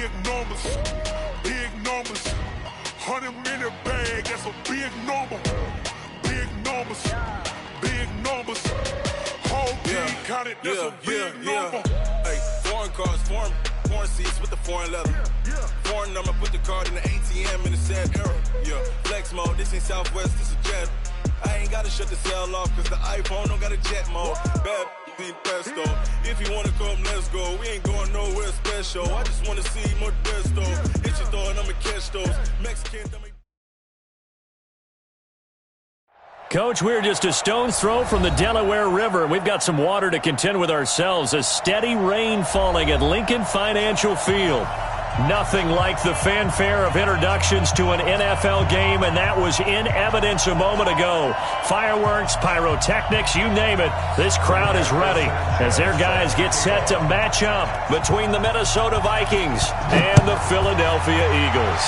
big numbers, big numbers. 100-minute bag, that's a big number. Big numbers, big numbers. Whole team counted, that's a big number. Hey, foreign cars, foreign seats with the foreign leather. Foreign number, put the card in the ATM in the sad era. Yeah, flex mode, this ain't Southwest, this is Jet. I ain't gotta shut the cell off, cause the iPhone don't got a jet mode. Bad be pesto. If you wanna come, let's go. We ain't going nowhere special. I just wanna see more Modesto. Hit your throw and I'ma catch those. Mexican, Coach, we're just a stone's throw from the Delaware River. We've got some water to contend with ourselves. A steady rain falling at Lincoln Financial Field. Nothing like the fanfare of introductions to an NFL game, and that was in evidence a moment ago. Fireworks, pyrotechnics, you name it. This crowd is ready as their guys get set to match up between the Minnesota Vikings and the Philadelphia Eagles.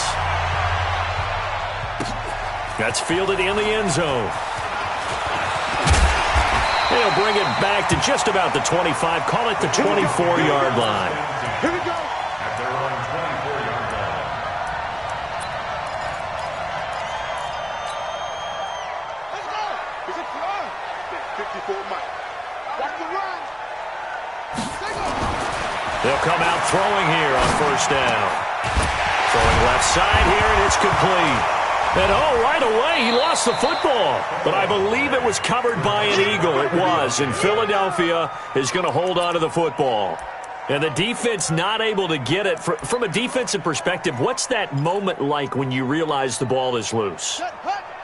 That's fielded in the end zone. He'll bring it back to just about the 25, call it the 24-yard line. Here we go. They'll come out throwing here on first down. Throwing left side here, and it's complete. And right away, he lost the football. But I believe it was covered by an Eagle. It was, and Philadelphia is going to hold on to the football. And the defense not able to get it. From a defensive perspective, what's that moment like when you realize the ball is loose?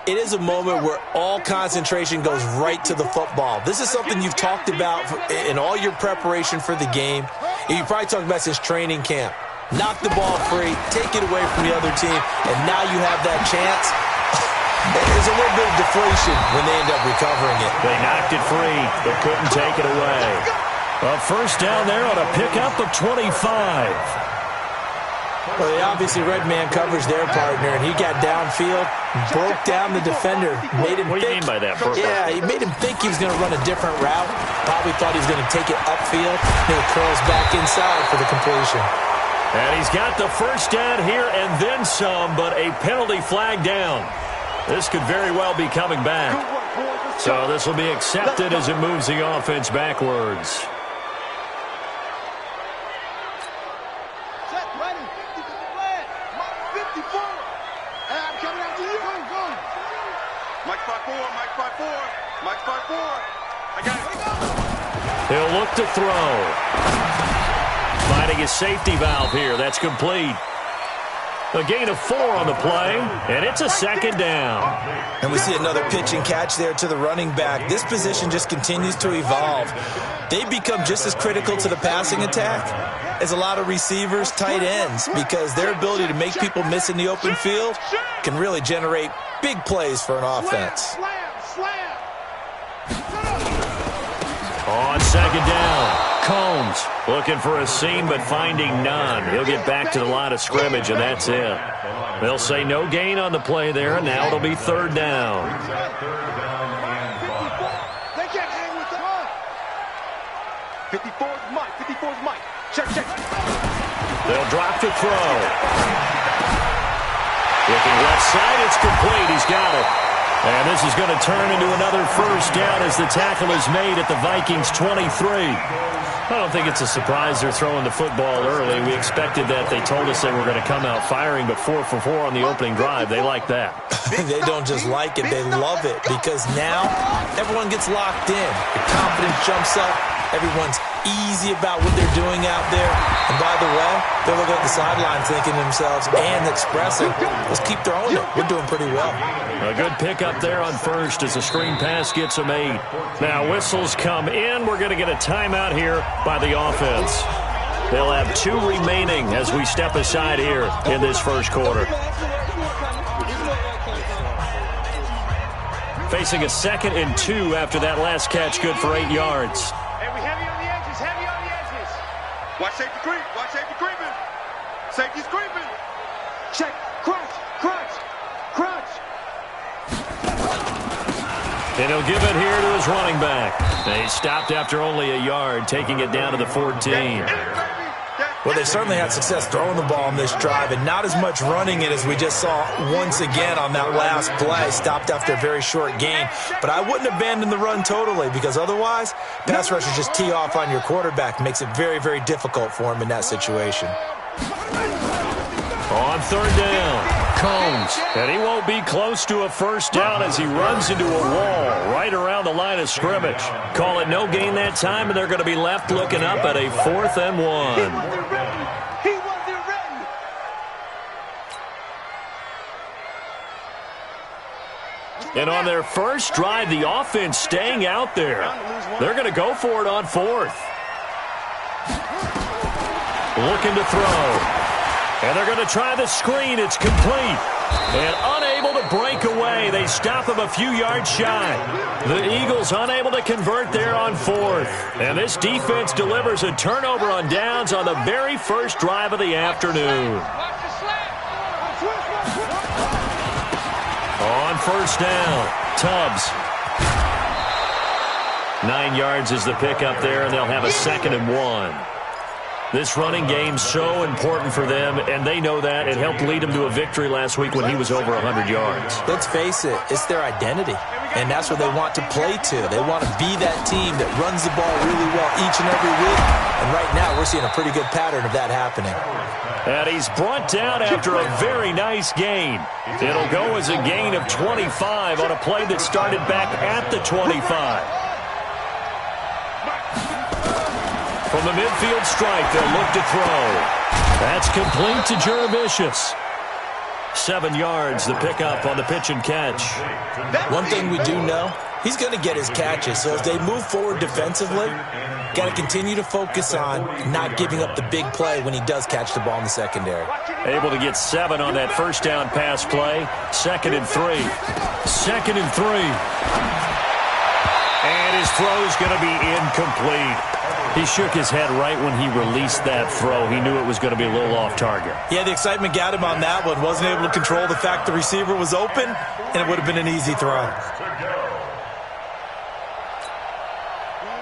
It is a moment where all concentration goes right to the football. This is something you've talked about in all your preparation for the game. You probably talked about since training camp. Knock the ball free, take it away from the other team, and now you have that chance. There's a little bit of deflation when they end up recovering it. They knocked it free, but couldn't take it away. A first down there on a pickup of 25. Well, they obviously red man covers their partner, and he got downfield, broke down the defender, made him What do you mean by that, Burke? Yeah, he made him think he was going to run a different route. Probably thought he was going to take it upfield. Then he curls back inside for the completion. And he's got the first down here and then some, but a penalty flag down. This could very well be coming back. So this will be accepted as it moves the offense backwards. He'll look to throw. Finding his safety valve here. That's complete. A gain of 4 on the play, and it's a second down. And we see another pitch and catch there to the running back. This position just continues to evolve. They become just as critical to the passing attack as a lot of receivers, tight ends, because their ability to make people miss in the open field can really generate big plays for an offense. On second down, Combs looking for a seam but finding none. He'll get back to the line of scrimmage, and that's it. They'll say no gain on the play there, and now it'll be third down. They can't hang with the run. 54's Mike. 54's Mike. Check. They'll drop to throw. Looking left side, it's complete. He's got it. And this is going to turn into another first down as the tackle is made at the Vikings' 23. I don't think it's a surprise they're throwing the football early. We expected that. They told us they were going to come out firing, but 4 for 4 on the opening drive. They like that. They don't just like it, they love it, because now everyone gets locked in. The confidence jumps up. Everyone's easy about what they're doing out there. And by the way, they're looking at the sideline thinking to themselves and expressing, let's keep throwing it. We're doing pretty well. A good pickup there on first as the screen pass gets them 8. Now whistles come in. We're going to get a timeout here by the offense. They'll have 2 remaining as we step aside here in this first quarter. Facing a 2nd and 2 after that last catch, good for 8 yards. Watch safety creep. Watch safety creeping. Safety's creeping. Check. Crunch. And he'll give it here to his running back. He stopped after only a yard, taking it down to the 14. Well, they've certainly had success throwing the ball on this drive and not as much running it as we just saw once again on that last play. Stopped after a very short gain. But I wouldn't abandon the run totally because otherwise, pass rushers just tee off on your quarterback. Makes it very, very difficult for him in that situation. On third down, Combs. And he won't be close to a first down as he runs into a wall right around the line of scrimmage. Call it no gain that time, and they're going to be left looking up at a 4th and 1. And on their first drive, the offense staying out there. They're going to go for it on 4th. Looking to throw. And they're going to try the screen. It's complete. And unable to break away. They stop him a few yards shy. The Eagles unable to convert there on 4th. And this defense delivers a turnover on downs on the very first drive of the afternoon. On first down, Tubbs. 9 yards is the pickup there, and they'll have a 2nd and 1. This running game so important for them, and they know that. It helped lead them to a victory last week when he was over 100 yards. Let's face it, it's their identity, and that's what they want to play to. They want to be that team that runs the ball really well each and every week, and right now we're seeing a pretty good pattern of that happening. And he's brought down after a very nice gain. It'll go as a gain of 25 on a play that started back at the 25. From the midfield stripe, they'll look to throw. That's complete to Jervicius. 7 yards, the pickup on the pitch and catch. One thing we do know, he's going to get his catches. So as they move forward defensively, got to continue to focus on not giving up the big play when he does catch the ball in the secondary. Able to get 7 on that first down pass play. 2nd and 3. 2nd and 3. And his throw's going to be incomplete. He shook his head right when he released that throw. He knew it was going to be a little off target. Yeah, the excitement got him on that one. Wasn't able to control the fact the receiver was open, and it would have been an easy throw.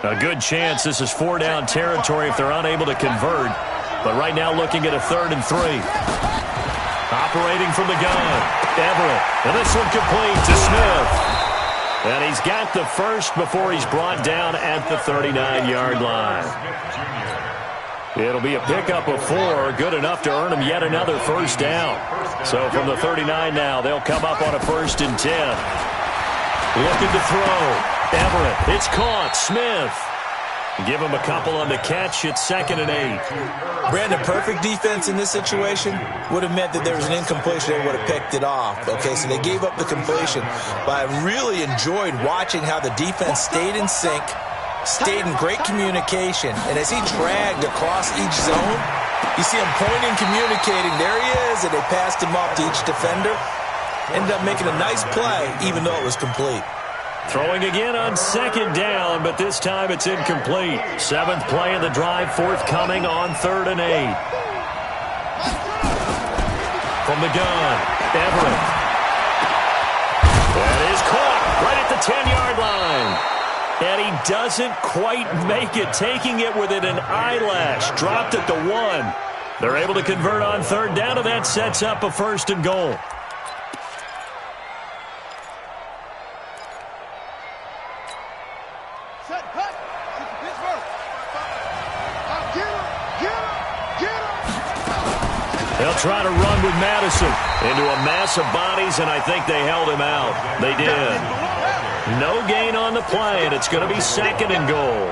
A good chance this is 4-down territory if they're unable to convert. But right now looking at a 3rd and 3. Operating from the gun, Everett. And this one complete to Smith. And he's got the first before he's brought down at the 39-yard line. It'll be a pickup of 4, good enough to earn him yet another first down. So from the 39 now, they'll come up on a 1st and 10. Looking to throw. Everett, it's caught. Smith. Give him a couple on the catch. It's 2nd and 8. Brandon, perfect defense in this situation would have meant that there was an incompletion. They would have picked it off. Okay, so they gave up the completion. But I really enjoyed watching how the defense stayed in sync, stayed in great communication. And as he dragged across each zone, you see him pointing, communicating. There he is, and they passed him off to each defender. Ended up making a nice play, even though it was complete. Throwing again on 2nd down, but this time it's incomplete. 7th play of the drive, forthcoming on 3rd and 8. From the gun, Everett. That is caught right at the 10-yard line. And he doesn't quite make it, taking it within an eyelash. Dropped at the 1. They're able to convert on 3rd down, and that sets up a 1st and goal. They'll try to run with Madison into a mass of bodies, and I think they held him out. They did. No gain on the play, and it's going to be 2nd and goal.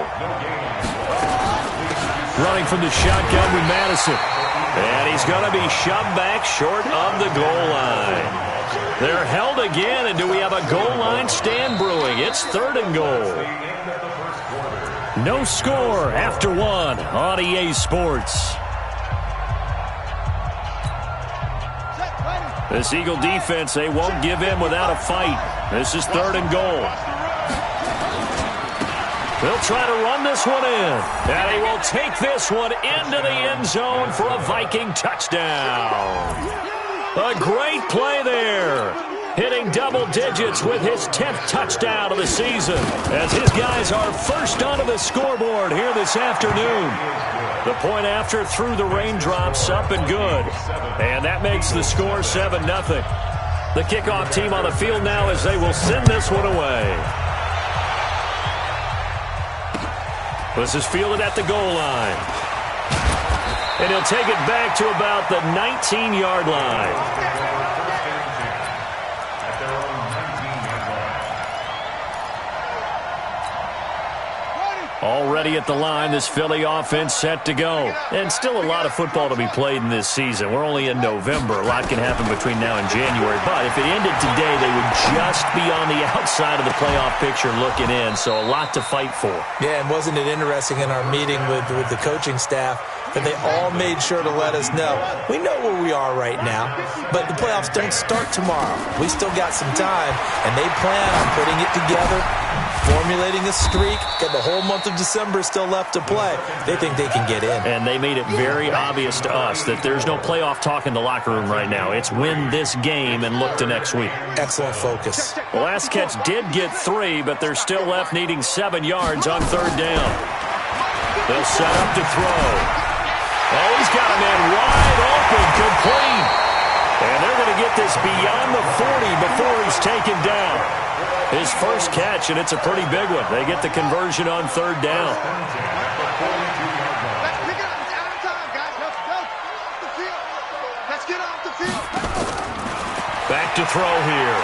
Running from the shotgun with Madison. And he's going to be shoved back short of the goal line. They're held again, and do we have a goal line stand brewing? It's 3rd and goal. No score after 1 on EA Sports. This Eagle defense, they won't give in without a fight. This is 3rd and goal. They'll try to run this one in. And he will take this one into the end zone for a Viking touchdown. A great play there. Hitting double digits with his 10th touchdown of the season. As his guys are first onto the scoreboard here this afternoon. The point after through the raindrops, up and good. And that makes the score 7-0. The kickoff team on the field now as they will send this one away. This is fielded at the goal line. And he'll take it back to about the 19-yard line. Already at the line, this Philly offense set to go. And still a lot of football to be played in this season. We're only in November. A lot can happen between now and January. But if it ended today, they would just be on the outside of the playoff picture looking in. So a lot to fight for. Yeah, and wasn't it interesting in our meeting with the coaching staff that they all made sure to let us know. We know where we are right now, but the playoffs don't start tomorrow. We still got some time, and they plan on putting it together, formulating a streak, and the whole month of December is still left to play. They think they can get in. And they made it very obvious to us that there's no playoff talk in the locker room right now. It's win this game and look to next week. Excellent focus. The last catch did get 3, but they're still left needing 7 yards on 3rd down. They'll set up to throw. Oh, he's got a man wide open, complete. And they're going to get this beyond the 40 before he's taken down. His first catch, and it's a pretty big one. They get the conversion on 3rd down. Back to throw here.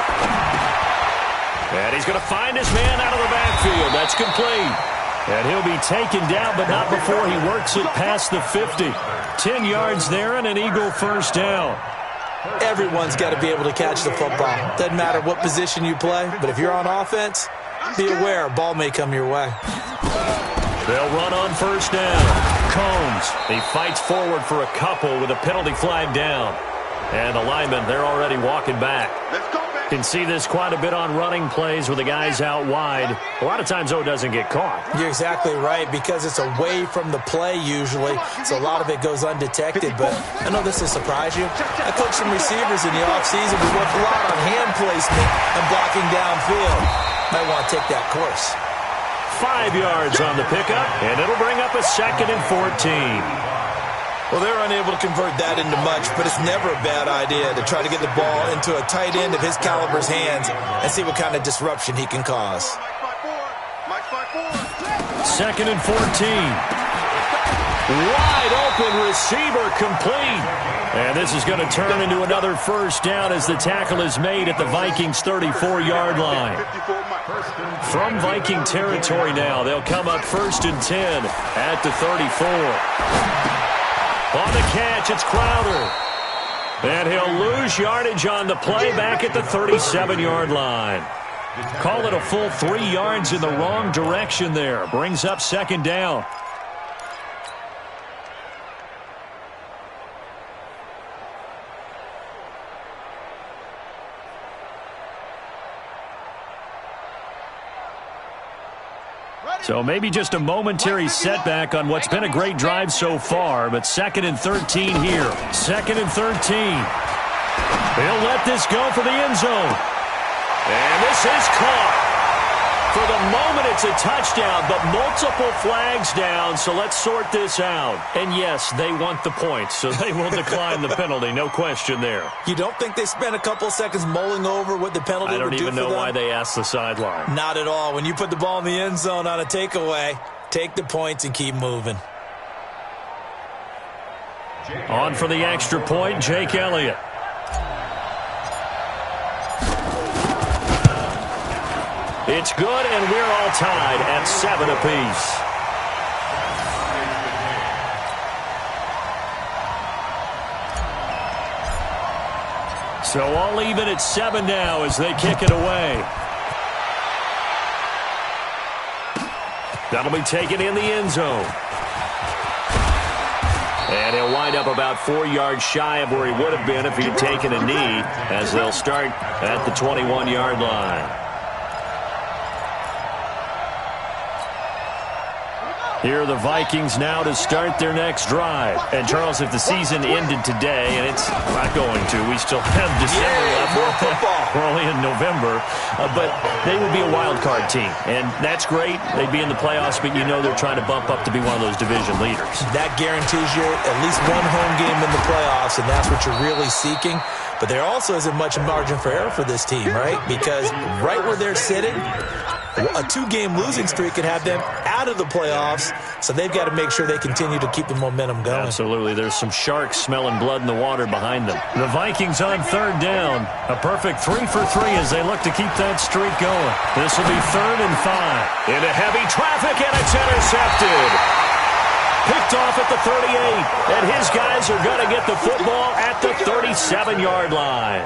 And he's going to find his man out of the backfield. That's complete. And he'll be taken down, but not before he works it past the 50. 10 yards there and an Eagle first down. Everyone's got to be able to catch the football. Doesn't matter what position you play, but if you're on offense, be aware a ball may come your way. They'll run on 1st down. Combs, he fights forward for a couple with a penalty flag down. And the linemen, they're already walking back. Can see this quite a bit on running plays with the guys out wide. A lot of times, though, it doesn't get caught. You're exactly right, because it's away from the play usually, so a lot of it goes undetected. But I know this will surprise you. I coached some receivers in the offseason. We worked a lot on hand placement and blocking downfield. Might want to take that course. 5 yards on the pickup, and it'll bring up a 2nd and 14. Well, they're unable to convert that into much, but it's never a bad idea to try to get the ball into a tight end of his caliber's hands and see what kind of disruption he can cause. 2nd and 14. Wide open receiver complete. And this is going to turn into another 1st down as the tackle is made at the Vikings' 34-yard line. From Viking territory now, they'll come up 1st and 10 at the 34. On the catch, it's Crowder. And he'll lose yardage on the play back at the 37-yard line. Call it a full 3 yards in the wrong direction there. Brings up 2nd down. So maybe just a momentary setback on what's been a great drive so far, but 2nd and 13 here. 2nd and 13. They'll let this go for the end zone. And this is caught. For the moment, it's a touchdown, but multiple flags down, so let's sort this out. And yes, they want the points, so they will decline the penalty, no question there. You don't think they spent a couple seconds mulling over what the penalty would do for them? I don't even know why they asked the sideline. Not at all. When you put the ball in the end zone on a takeaway, take the points and keep moving. On for the extra point, Jake Elliott. It's good, and we're all tied at 7 apiece. So all even at 7 now as they kick it away. That'll be taken in the end zone. And he'll wind up about 4 yards shy of where he would have been if he had taken a knee, as they'll start at the 21-yard line. Here are the Vikings now to start their next drive. And, Charles, if the season ended today, and it's not going to, we still have December left. More football. We're only in November. But they would be a wild card team. And that's great. They'd be in the playoffs, but you know they're trying to bump up to be one of those division leaders. That guarantees you at least one home game in the playoffs, and that's what you're really seeking. But there also isn't much margin for error for this team, right? Because right where they're sitting, a 2-game losing streak could have them out of the playoffs, so they've got to make sure they continue to keep the momentum going. Absolutely. There's some sharks smelling blood in the water behind them. The Vikings on third down. A perfect 3 for 3 as they look to keep that streak going. This will be 3rd and 5. Into heavy traffic, and it's intercepted. Picked off at the 38, and his guys are going to get the football at the 37-yard line.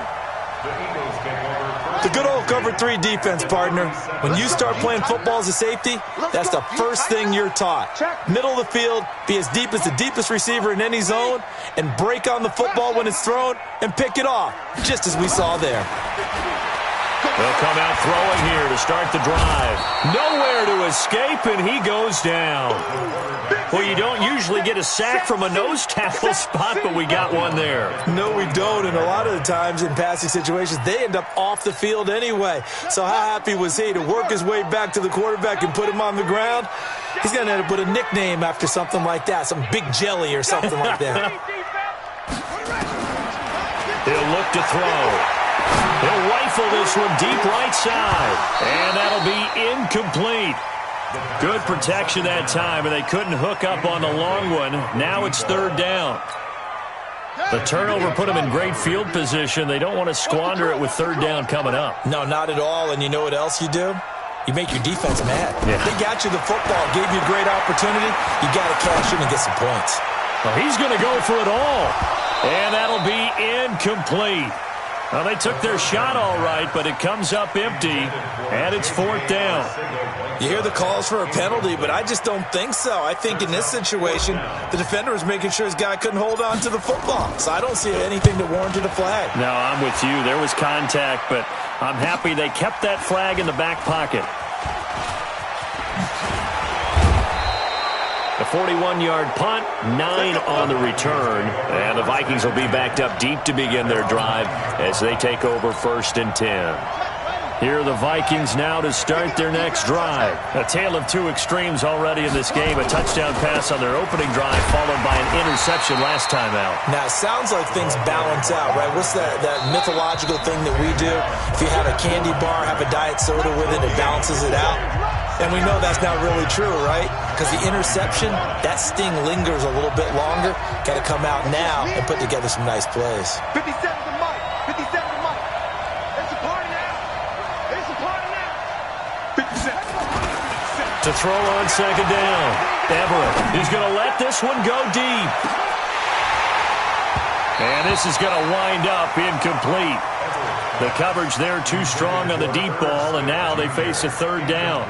The good old cover 3 defense, partner. When you start playing football as a safety, that's the first thing you're taught. Middle of the field, be as deep as the deepest receiver in any zone, and break on the football when it's thrown and pick it off, just as we saw there. They'll come out throwing here to start the drive. Nowhere to escape, and he goes down. Well, you don't usually get a sack from a nose tackle spot, but we got one there. No, we don't, and a lot of the times in passing situations, they end up off the field anyway. So how happy was he to work his way back to the quarterback and put him on the ground? He's going to end up with a nickname after something like that, some Big Jelly or something like that. He'll look to throw. He'll rifle this one deep right side, and that'll be incomplete. Good protection that time, and they couldn't hook up on the long one. Now it's 3rd down. The turnover put them in great field position. They don't want to squander it with 3rd down coming up. No, not at all, and you know what else you do? You make your defense mad. Yeah. They got you the football, gave you a great opportunity. You got to cash in and get some points. Well, he's going to go for it all, and that'll be incomplete. Well, they took their shot all right, but it comes up empty, and it's 4th down. You hear the calls for a penalty, but I just don't think so. I think in this situation, the defender was making sure his guy couldn't hold on to the football. So I don't see anything that warranted a flag. No, I'm with you. There was contact, but I'm happy they kept that flag in the back pocket. The 41-yard punt, 9 on the return, and the Vikings will be backed up deep to begin their drive as they take over 1st and 10. Here are the Vikings now to start their next drive. A tale of 2 extremes already in this game. A touchdown pass on their opening drive, followed by an interception last time out. Now, it sounds like things balance out, right? What's that mythological thing that we do? If you have a candy bar, have a diet soda with it, it balances it out. And we know that's not really true, right? Because the interception, that sting lingers a little bit longer. Got to come out now and put together some nice plays. 57 to Mike. 57 to Mike. It's a party now. It's a party now. 57. To throw on 2nd down. Everett is going to let this one go deep. And this is going to wind up incomplete. The coverage there too strong on the deep ball, and now they face a 3rd down.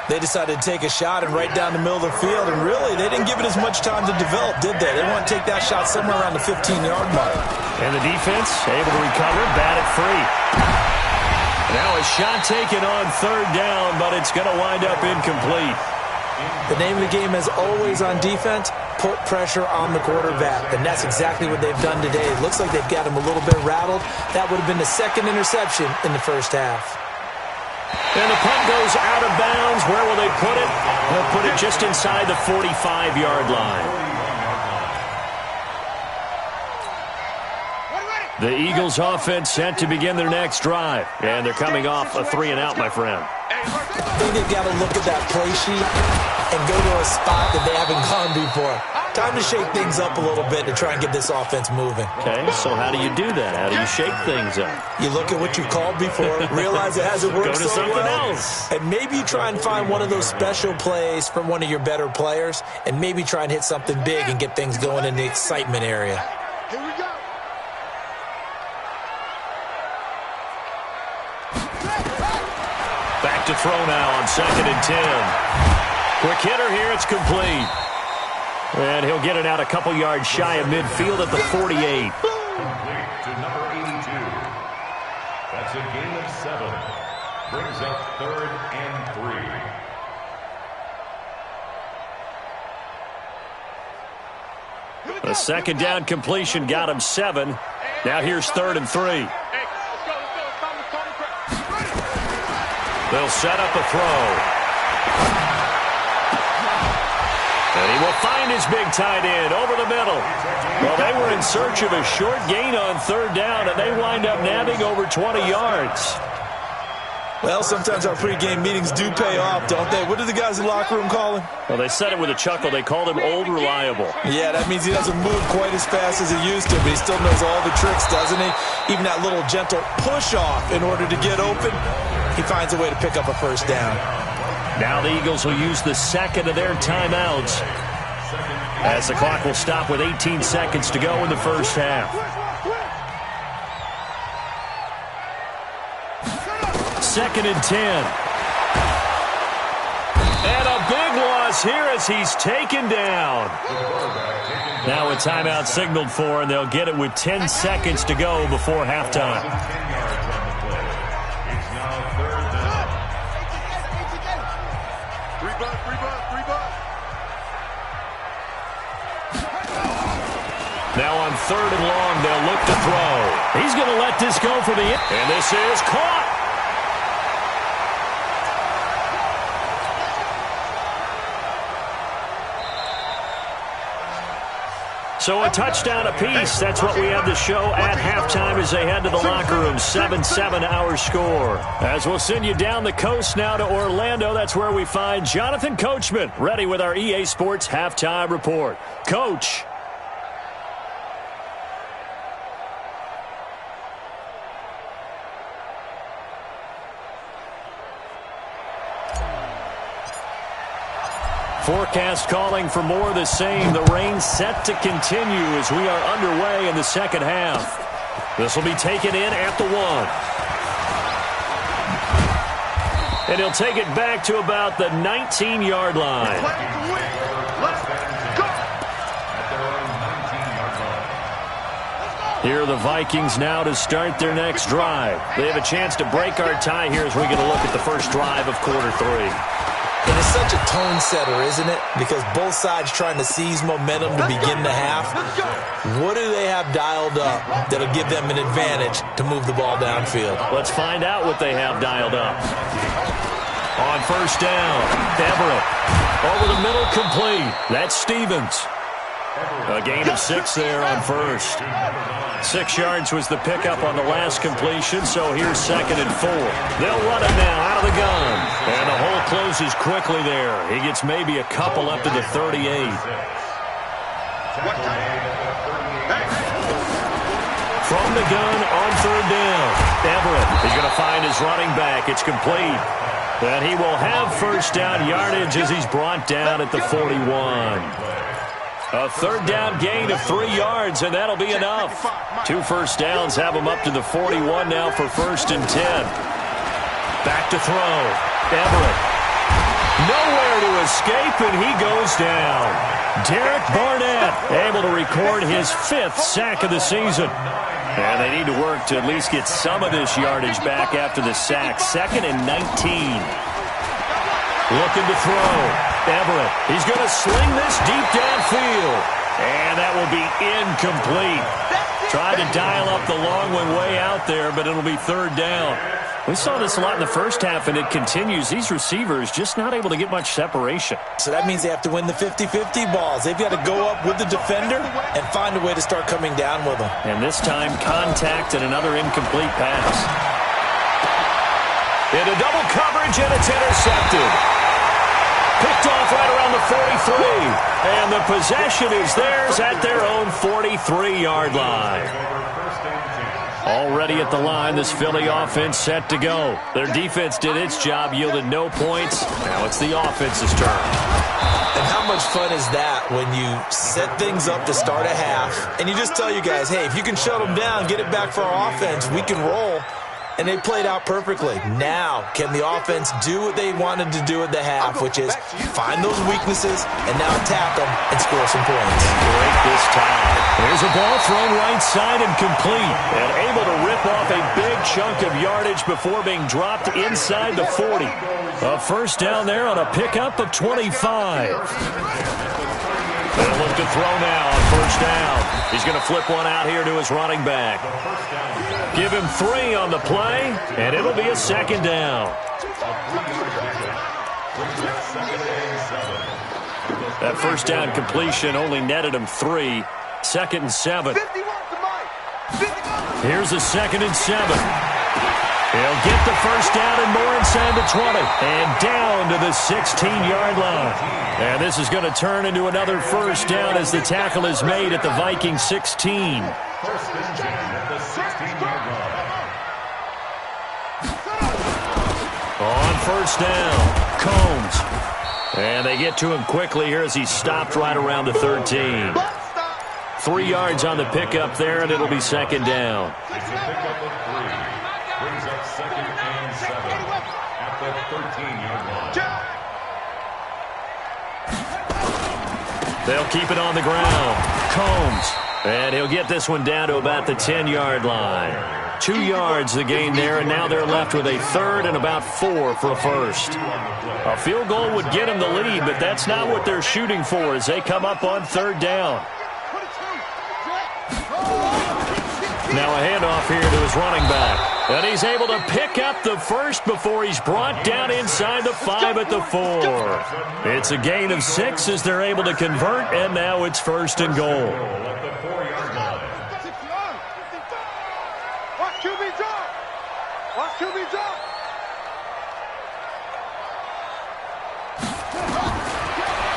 They decided to take a shot and right down the middle of the field, and really, they didn't give it as much time to develop, did they? They want to take that shot somewhere around the 15-yard mark. And the defense able to recover, bat it free. Now a shot taken on 3rd down, but it's going to wind up incomplete. The name of the game is always on defense, put pressure on the quarterback, and that's exactly what they've done today. It looks like they've got him a little bit rattled. That would have been the 2nd interception in the 1st half. And the punt goes out of bounds. Where will they put it? They'll put it just inside the 45-yard line. The Eagles offense set to begin their next drive. And they're coming off a 3-and-out, my friend. I think they've got to look at that play sheet and go to a spot that they haven't gone before. Time to shake things up a little bit to try and get this offense moving. Okay, so how do you do that? How do you shake things up? You look at what you've called before, realize it hasn't worked Go to so something well, else. and maybe you try and find one of those special plays from one of your better players, and maybe try and hit something big and get things going in the excitement area. Here we go. Back to throw now on 2nd and 10. Quick hitter here, it's complete. And he'll get it out a couple yards shy of midfield at the 48. Complete to number 82. That's a gain of 7. Brings up 3rd and 3. A second down completion got him 7. Now here's 3rd and 3. They'll set up a throw. And he will find his big tight end over the middle. Well, they were in search of a short gain on 3rd down, and they wind up nabbing over 20 yards. Well, sometimes our pregame meetings do pay off, don't they? What do the guys in the locker room call him? Well, they said it with a chuckle. They called him Old Reliable. Yeah, that means he doesn't move quite as fast as he used to, but he still knows all the tricks, doesn't he? Even that little gentle push-off in order to get open, he finds a way to pick up a first down. Now the Eagles will use the second of their timeouts as the clock will stop with 18 seconds to go in the first half. Second and 10. And a big loss here as he's taken down. Now a timeout signaled for, and they'll get it with 10 seconds to go before halftime. Now on 3rd and long, they'll look to throw. He's going to let this go for the end. And this is caught. So a touchdown apiece. That's what we have to show at halftime as they head to the locker room. 7-7 our score. As we'll send you down the coast now to Orlando. That's where we find Jonathan Coachman ready with our EA Sports halftime report. Coach. Forecast calling for more of the same. The rain set to continue as we are underway in the second half. This will be taken in at the 1. And he'll take it back to about the 19-yard line. Here are the Vikings now to start their next drive. They have a chance to break our tie here as we get a look at the first drive of quarter 3. And it's such a tone setter, isn't it? Because both sides trying to seize momentum to begin the half. What do they have dialed up that'll give them an advantage to move the ball downfield? Let's find out what they have dialed up. On first down, Everett. Over the middle, complete. That's Stevens. A gain of 6 there on first. 6 yards was the pickup on the last completion, so here's 2nd and 4. They'll run it now out of the gun. And the hole closes quickly there. He gets maybe a couple up to the 38. From the gun on 3rd down. Everett is going to find his running back. It's complete. And he will have first down yardage as he's brought down at the 41. A 3rd down gain of 3 yards, and that'll be enough. 2 first downs have him up to the 41 now for 1st and 10. Back to throw. Everett. Nowhere to escape, and he goes down. Derek Barnett able to record his 5th sack of the season. And they need to work to at least get some of this yardage back after the sack. 2nd and 19. Looking to throw. Everett. He's going to sling this deep downfield. And that will be incomplete. Tried to dial up the long one way out there, but it'll be 3rd down. We saw this a lot in the first half, and it continues. These receivers just not able to get much separation. So that means they have to win the 50-50 balls. They've got to go up with the defender and find a way to start coming down with them. And this time, contact and another incomplete pass. Into double coverage, and it's intercepted. Picked off right around the 43. And the possession is theirs at their own 43-yard line. Already at the line, this Philly offense set to go. Their defense did its job, yielded no points. Now it's the offense's turn. And how much fun is that when you set things up to start a half, and you just tell you guys, hey, if you can shut them down, get it back for our offense, we can roll. And they played out perfectly. Now, can the offense do what they wanted to do at the half, which is find those weaknesses and now attack them and score some points? Great this time. There's a ball thrown right side and complete. And able to rip off a big chunk of yardage before being dropped inside the 40. A first down there on a pickup of 25. They'll look to throw now on first down. He's going to flip one out here to his running back. Give him 3 on the play, and it'll be a second down. That first down completion only netted him 3. 2nd and 7. Here's a 2nd and 7. He'll get the first down and more inside the 20. And down to the 16-yard line. And this is going to turn into another first down as the tackle is made at the Vikings 16. First and 10 at the 16-yard line. On first down, Combs. And they get to him quickly here as he stopped right around the 13. 3 yards on the pickup there, and it'll be second down. It's a pickup of 3. Brings up 2nd and 7 at the 13-yard line. They'll keep it on the ground. Combs. And he'll get this one down to about the 10-yard line. 2 yards the gain there, and now they're left with a 3rd and about 4 for a first. A field goal would get them the lead, but that's not what they're shooting for as they come up on 3rd down. Now a handoff here to his running back. And he's able to pick up the first before he's brought down inside the 5 at the 4. It's a gain of 6 as they're able to convert, and now it's 1st and goal.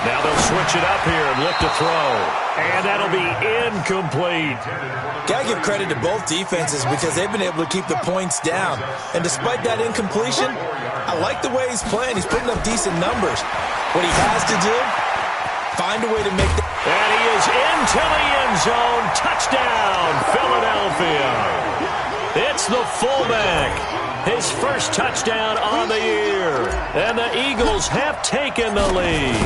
Now they'll switch it up here and look to throw. And that'll be incomplete. Got to give credit to both defenses because they've been able to keep the points down. And despite that incompletion, I like the way he's playing. He's putting up decent numbers. What he has to do, find a way to make the... And he is into the end zone. Touchdown, Philadelphia. It's the fullback. His first touchdown on the year. And the Eagles have taken the lead.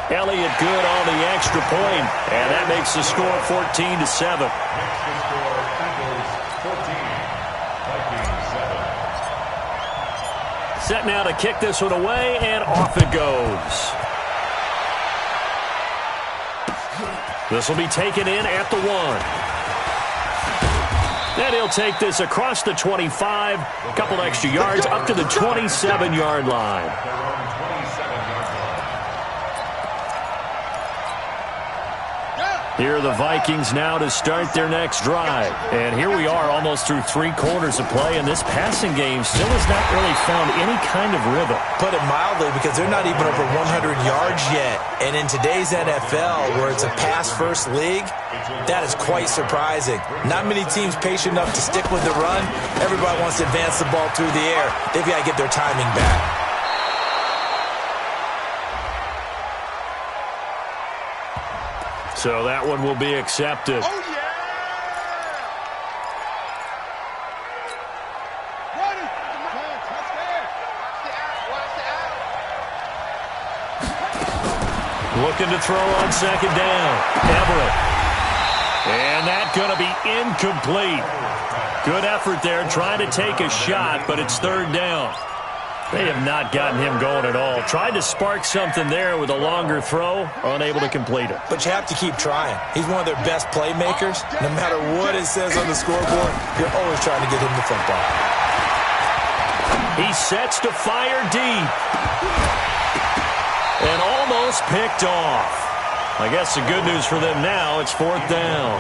Elliott good on the extra point, and that makes the score 14-7. Set now to kick this one away, and off it goes. This will be taken in at the 1. Then he'll take this across the 25, a couple extra yards up to the 27-yard line. Here are the Vikings now to start their next drive. And here we are almost through 3 quarters of play, and this passing game still has not really found any kind of rhythm. Put it mildly, because they're not even over 100 yards yet. And in today's NFL, where it's a pass-first league, that is quite surprising. Not many teams patient enough to stick with the run. Everybody wants to advance the ball through the air. They've got to get their timing back. So that one will be accepted. Oh, yeah! Ready! Looking to throw on second down. Everett. And that's going to be incomplete. Good effort there trying to take a shot, but it's 3rd down. They have not gotten him going at all. Tried to spark something there with a longer throw, unable to complete it. But you have to keep trying. He's one of their best playmakers. No matter what it says on the scoreboard, you're always trying to get him the football. He sets to fire deep. And almost picked off. I guess the good news for them now, it's 4th down.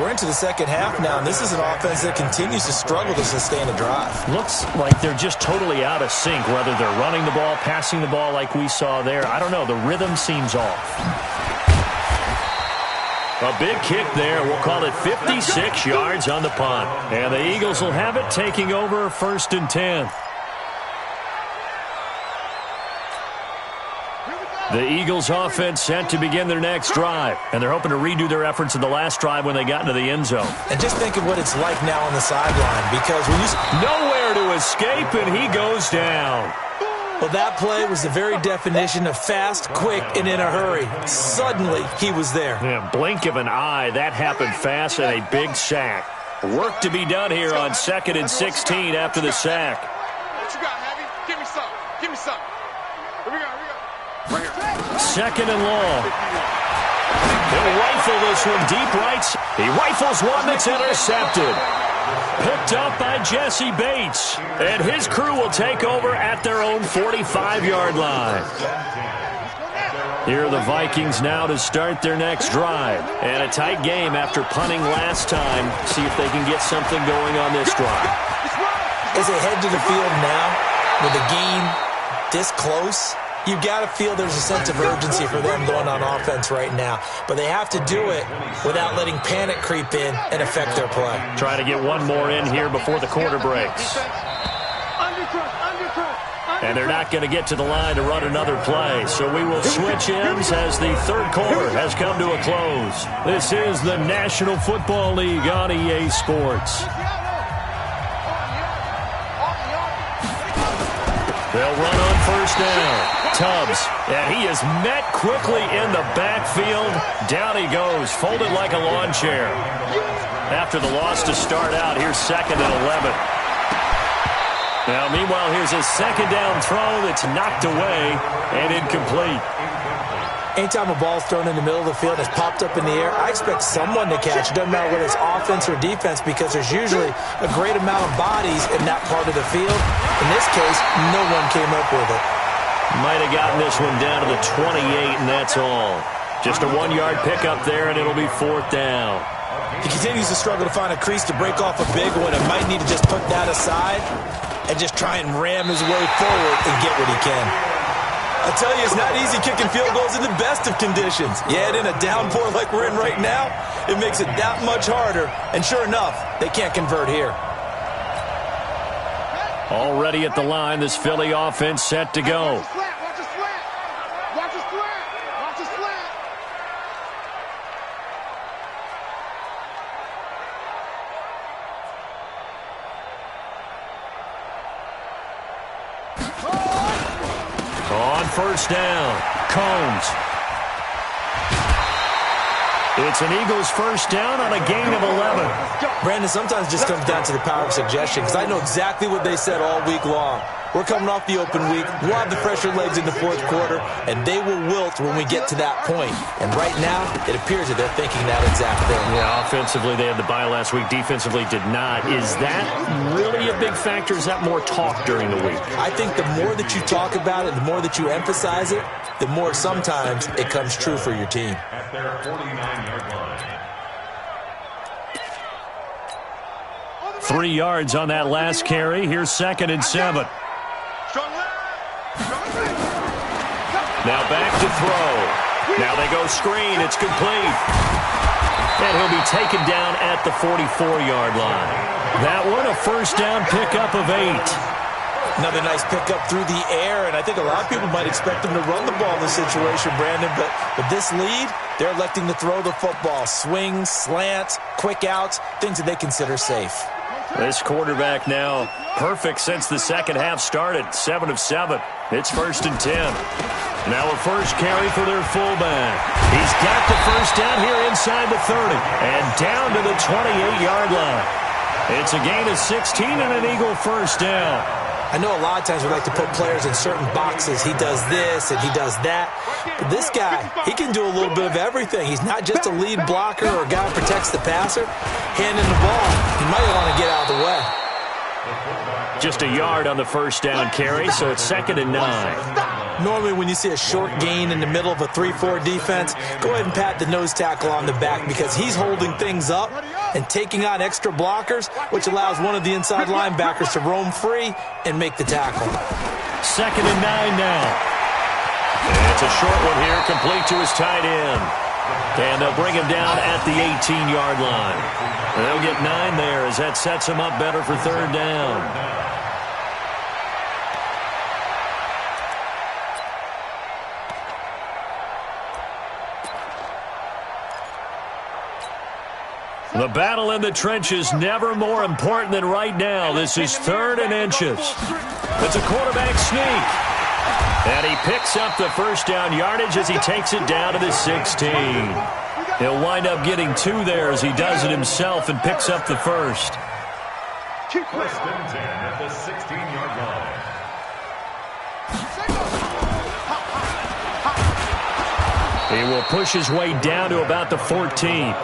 We're into the second half now, and this is an offense that continues to struggle to sustain a drive. Looks like they're just totally out of sync, whether they're running the ball, passing the ball like we saw there. I don't know. The rhythm seems off. A big kick there. We'll call it 56 yards on the punt. And the Eagles will have it, taking over 1st and 10. The Eagles offense set to begin their next drive, and they're hoping to redo their efforts in the last drive when they got into the end zone. And just think of what it's like now on the sideline, because when you... Nowhere to escape, and he goes down. Well, that play was the very definition of fast, quick, and in a hurry. Suddenly, he was there. Yeah, blink of an eye, that happened fast, and a big sack. Work to be done here on 2nd and 16 after the sack. What you got, Heavy? Give me some. Give me some. Here we go. Here we go. second and long. He'll rifle this one deep right. He rifles one that's intercepted. Picked up by Jesse Bates. And his crew will take over at their own 45-yard line. Here are the Vikings now to start their next drive. And a tight game after punting last time. See if they can get something going on this drive. As they head to the field now, with the game this close, you've got to feel there's a sense of urgency for them going on offense right now. But they have to do it without letting panic creep in and affect their play. Trying to get one more in here before the quarter breaks. And they're not going to get to the line to run another play. So we will switch ends as the third quarter has come to a close. This is the National Football League on EA Sports. They'll run on first down. Tubbs, and he is met quickly in the backfield. Down he goes, folded like a lawn chair. After the loss to start out, here's second and 11. Now, meanwhile, here's a second down throw that's knocked away and incomplete. Anytime a ball's thrown in the middle of the field and it's popped up in the air, I expect someone to catch. It doesn't matter whether it's offense or defense because there's usually a great amount of bodies in that part of the field. In this case, no one came up with it. Might have gotten this one down to the 28, and that's all. Just a 1-yard pickup there, and it'll be fourth down. He continues to struggle to find a crease to break off a big one and might need to just put that aside and just try and ram his way forward and get what he can. I tell you, it's not easy kicking field goals in the best of conditions. Yeah, in a downpour like we're in right now, it makes it that much harder. And sure enough, they can't convert here. Already at the line, this Philly offense set to go. On first down, Combs. It's an Eagles first down on a gain of 11. Brandon, sometimes it just comes down to the power of suggestion because I know exactly what they said all week long. We're coming off the open week. We'll have the fresher legs in the fourth quarter, and they will wilt when we get to that point. And right now, it appears that they're thinking that exact thing. Yeah, offensively, they had the bye last week. Defensively, did not. Is that really a big factor? Is that more talk during the week? I think the more that you talk about it, the more that you emphasize it, the more sometimes it comes true for your team. At their 49-yard line. 3 yards on that last carry. Here's second and 7. Now back to throw. Now they go screen. It's complete. And he'll be taken down at the 44-yard line. That one, a first down pickup of 8. Another nice pickup through the air, and I think a lot of people might expect him to run the ball in this situation, Brandon, but with this lead, they're electing to throw the football. Swings, slants, quick outs, things that they consider safe. This quarterback now perfect since the second half started. 7 of 7. It's first and 10. Now a first carry for their fullback. He's got the first down here inside the 30 and down to the 28-yard line. It's a gain of 16 and an Eagle first down. I know a lot of times we like to put players in certain boxes. He does this and he does that. But this guy, he can do a little bit of everything. He's not just a lead blocker or a guy who protects the passer. Handing the ball, he might want to get out of the way. Just a yard on the first down carry, so it's second and 9. Normally when you see a short gain in the middle of a 3-4 defense, go ahead and pat the nose tackle on the back because he's holding things up and taking on extra blockers, which allows one of the inside linebackers to roam free and make the tackle. Second and 9 now. And it's a short one here, complete to his tight end. And they'll bring him down at the 18-yard line. And they'll get 9 there as that sets him up better for third down. The battle in the trenches never more important than right now. This is third and inches. It's a quarterback sneak. And he picks up the first down yardage as he takes it down to the 16. He'll wind up getting 2 there as he does it himself and picks up the first. First and 10 at the 16-yard line. He will push his way down to about the 14.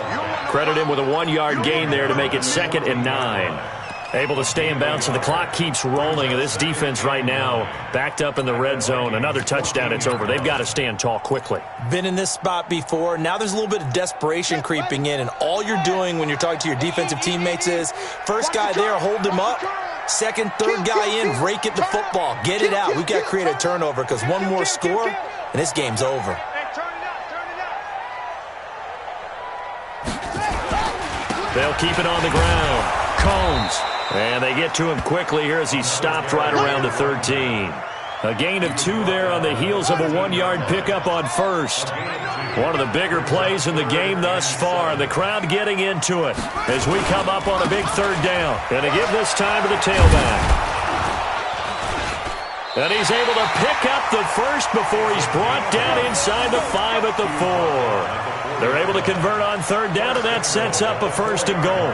Credit him with a 1-yard gain there to make it 2nd and 9. Able to stay in bounds, and the clock keeps rolling. And this defense right now backed up in the red zone. Another touchdown, it's over. They've got to stand tall quickly. Been in this spot before. Now there's a little bit of desperation creeping in, and all you're doing when you're talking to your defensive teammates is first guy there, hold him up. Second, third guy in, rake at the football. Get it out. We've got to create a turnover because one more score, and this game's over. They'll keep it on the ground. Combs. And they get to him quickly here as he stopped right around the 13. A gain of 2 there on the heels of a 1-yard pickup on first. One of the bigger plays in the game thus far. And the crowd getting into it as we come up on a big 3rd down. And to give this time to the tailback. And he's able to pick up the first before he's brought down inside the 5 at the 4. They're able to convert on 3rd down, and that sets up a 1st and goal.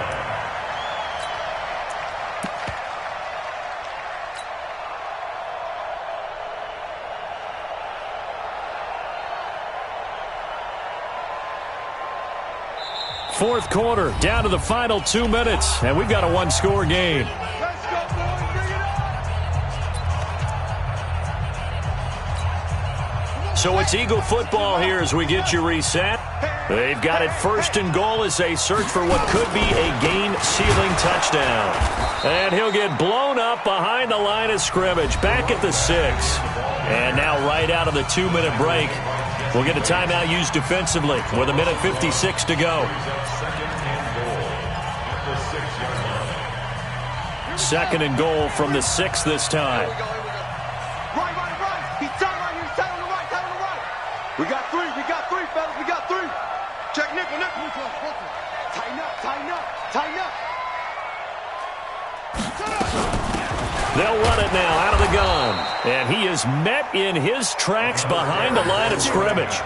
Fourth quarter, down to the final 2 minutes, and we've got a 1-score game. So it's Eagle football here as we get you reset. They've got it 1st and goal as they search for what could be a game-sealing touchdown. And he'll get blown up behind the line of scrimmage, back at the 6. And now right out of the 2-minute break, we'll get a timeout used defensively with 1:56 to go. 2nd and goal from the 6 this time. Right. He's tight right here. He's tight on the right. Tight on the right. We got 3, fellas. We got 3. Check nickel. Tighten up. They'll run it now out of the gun. And he is met in his tracks behind the line of scrimmage.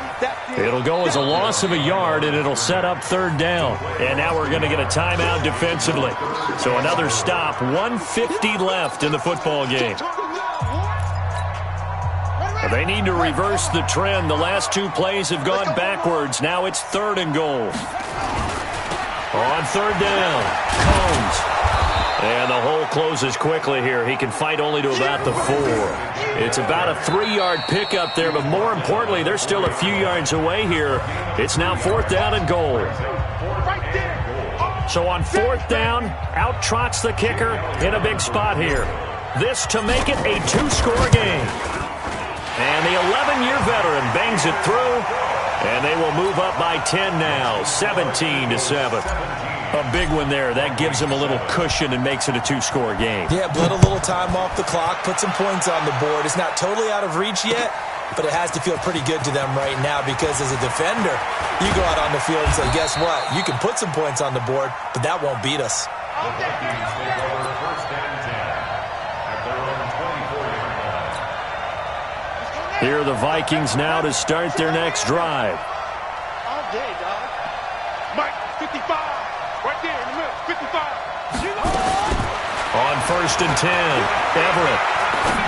It'll go as a loss of a yard, and it'll set up 3rd down. And now we're going to get a timeout defensively. So another stop, 1:50 left in the football game. They need to reverse the trend. The last 2 plays have gone backwards. Now it's 3rd and goal. On 3rd down, Combs. And the hole closes quickly here. He can fight only to about the 4. It's about a 3-yard pickup there, but more importantly, they're still a few yards away here. It's now 4th down and goal. So on 4th down, out trots the kicker in a big spot here. This to make it a 2-score game. And the 11-year veteran bangs it through, and they will move up by 10 now, 17-7. A big one there. That gives them a little cushion and makes it a 2-score game. Yeah, bled a little time off the clock, put some points on the board. It's not totally out of reach yet, but it has to feel pretty good to them right now because as a defender, you go out on the field and say, guess what? You can put some points on the board, but that won't beat us. Here are the Vikings now to start their next drive. All day, dog. Mike, 55. Right there in the middle, 55. On 1st and 10, Everett.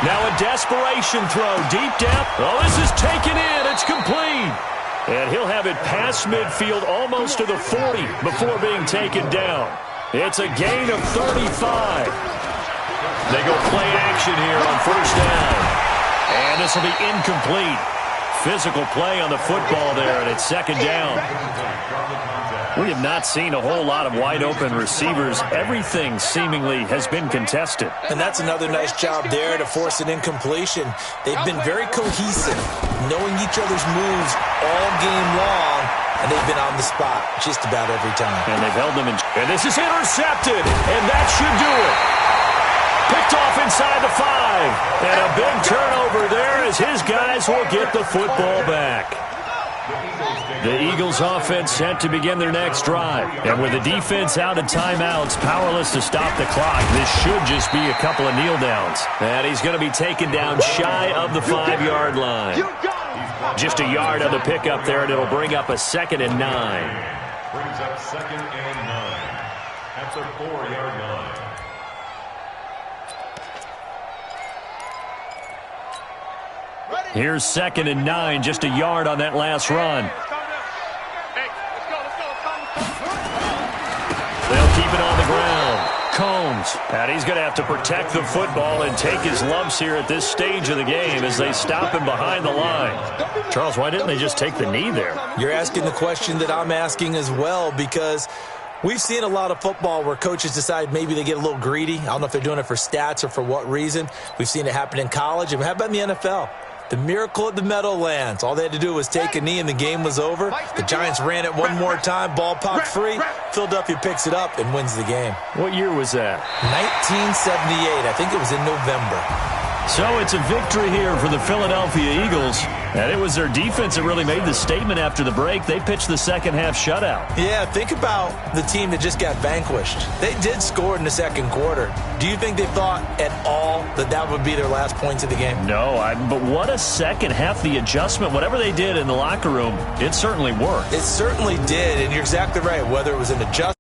Now a desperation throw deep down. Oh, this is taken in. It's complete. And he'll have it past midfield almost to the 40 before being taken down. It's a gain of 35. They go play action here on 1st down. And this will be incomplete. Physical play on the football there, and it's 2nd down. We have not seen a whole lot of wide-open receivers. Everything seemingly has been contested. And that's another nice job there to force an incompletion. They've been very cohesive, knowing each other's moves all game long, and they've been on the spot just about every time. And they've held them in. And this is intercepted, and that should do it. Picked off inside the 5. And a big turnover there as his guys will get the football back. The Eagles offense set to begin their next drive. And with the defense out of timeouts, powerless to stop the clock, this should just be a couple of kneel downs. And he's going to be taken down shy of the 5-yard line. Just a yard on the pickup there, and it'll bring up a 2nd and 9. Brings up 2nd and 9 at the 4-yard line. Here's 2nd and 9, just a yard on that last run. They'll keep it on the ground. Combs, and he's going to have to protect the football and take his lumps here at this stage of the game as they stop him behind the line. Charles, why didn't they just take the knee there? You're asking the question that I'm asking as well, because we've seen a lot of football where coaches decide maybe they get a little greedy. I don't know if they're doing it for stats or for what reason. We've seen it happen in college. And how about in the NFL? The miracle at the Meadowlands. All they had to do was take a knee and the game was over. The Giants ran it one more time. Ball popped free. Philadelphia picks it up and wins the game. What year was that? 1978. I think it was in November. So it's a victory here for the Philadelphia Eagles. And it was their defense that really made the statement after the break. They pitched the second-half shutout. Yeah, think about the team that just got vanquished. They did score in the second quarter. Do you think they thought at all that that would be their last points of the game? No, but what a second half. The adjustment, whatever they did in the locker room, it certainly worked. It certainly did, and you're exactly right. Whether it was an adjustment,